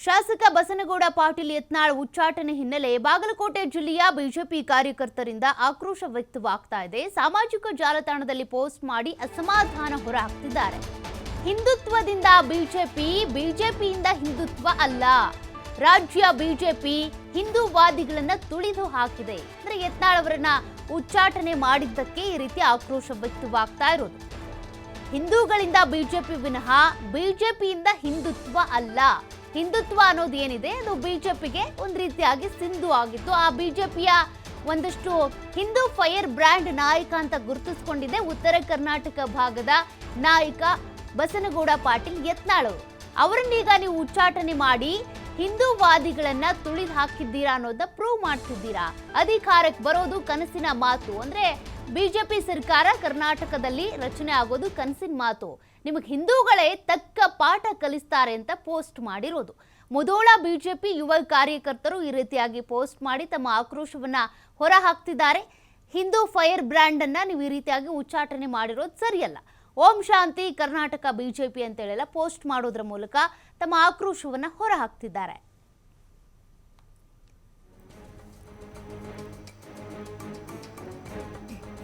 ಶಾಸಕ ಬಸನಗೌಡ ಪಾಟೀಲ್ ಯತ್ನಾಳ್ ಉಚ್ಚಾಟನೆ ಹಿನ್ನೆಲೆ ಬಾಗಲಕೋಟೆ ಜಿಲ್ಲೆಯ ಬಿಜೆಪಿ ಕಾರ್ಯಕರ್ತರಿಂದ ಆಕ್ರೋಶ ವ್ಯಕ್ತವಾಗ್ತಾ ಇದೆ. ಸಾಮಾಜಿಕ ಜಾಲತಾಣದಲ್ಲಿ ಪೋಸ್ಟ್ ಮಾಡಿ ಅಸಮಾಧಾನ ಹೊರಹಾಕ್ತಿದ್ದಾರೆ. ಹಿಂದುತ್ವದಿಂದ ಬಿಜೆಪಿಯಿಂದ ಹಿಂದುತ್ವ ಅಲ್ಲ. ರಾಜ್ಯ ಬಿಜೆಪಿ ಹಿಂದೂವಾದಿಗಳನ್ನ ತುಳಿದು ಹಾಕಿದೆ. ಅಂದ್ರೆ ಯತ್ನಾಳ್ ಅವರನ್ನ ಉಚ್ಚಾಟನೆ ಮಾಡಿದ್ದಕ್ಕೆ ಈ ರೀತಿ ಆಕ್ರೋಶ ವ್ಯಕ್ತವಾಗ್ತಾ ಇರೋದು. ಹಿಂದೂಗಳಿಂದ ಬಿಜೆಪಿ ವಿನಃ ಬಿಜೆಪಿಯಿಂದ ಹಿಂದುತ್ವ ಅಲ್ಲ. ಹಿಂದುತ್ವ ಅನ್ನೋದು ಏನಿದೆ ಅದು ಬಿಜೆಪಿಗೆ ಒಂದು ರೀತಿಯಾಗಿ ಸಿಂಧು ಆಗಿತ್ತು. ಆ ಬಿಜೆಪಿಯ ಒಂದಷ್ಟು ಹಿಂದೂ ಫೈರ್ ಬ್ರ್ಯಾಂಡ್ ನಾಯಕ ಅಂತ ಗುರುತಿಸಿಕೊಂಡಿದೆ ಉತ್ತರ ಕರ್ನಾಟಕ ಭಾಗದ ನಾಯಕ ಬಸನಗೌಡ ಪಾಟೀಲ್ ಯತ್ನಾಳ್ ಅವರನ್ನೀಗ ನೀವು ಉಚ್ಚಾಟನೆ ಮಾಡಿ ಹಿಂದೂವಾದಿಗಳನ್ನ ತುಳಿದು ಹಾಕಿದ್ದೀರಾ ಅನ್ನೋದನ್ನ ಪ್ರೂವ್ ಮಾಡ್ತಿದ್ದೀರಾ. ಅಧಿಕಾರಕ್ಕೆ ಬರೋದು ಕನಸಿನ ಮಾತು. ಅಂದ್ರೆ ಬಿಜೆಪಿ ಸರ್ಕಾರ ಕರ್ನಾಟಕದಲ್ಲಿ ರಚನೆ ಆಗೋದು ಕನಸಿನ ಮಾತು. ನಿಮಗೆ ಹಿಂದೂಗಳೇ ತಕ್ಕ ಪಾಠ ಕಲಿಸ್ತಾರೆ ಅಂತ ಪೋಸ್ಟ್ ಮಾಡಿರೋದು. ಮುಧೋಳ ಬಿಜೆಪಿ ಯುವ ಕಾರ್ಯಕರ್ತರು ಈ ರೀತಿಯಾಗಿ ಪೋಸ್ಟ್ ಮಾಡಿ ತಮ್ಮ ಆಕ್ರೋಶವನ್ನ ಹೊರ ಹಾಕ್ತಿದ್ದಾರೆ. ಹಿಂದೂ ಫೈರ್ ಬ್ರ್ಯಾಂಡ್ ಅನ್ನ ನೀವು ಈ ರೀತಿಯಾಗಿ ಉಚ್ಚಾಟನೆ ಮಾಡಿರೋದು ಸರಿಯಲ್ಲ. ಓಂ ಶಾಂತಿ ಕರ್ನಾಟಕ ಬಿಜೆಪಿ ಅಂತೇಳೆಲ್ಲ ಪೋಸ್ಟ್ ಮಾಡೋದ್ರ ಮೂಲಕ ತಮ್ಮ ಆಕ್ರೋಶವನ್ನ ಹೊರ ಹಾಕ್ತಿದ್ದಾರೆ.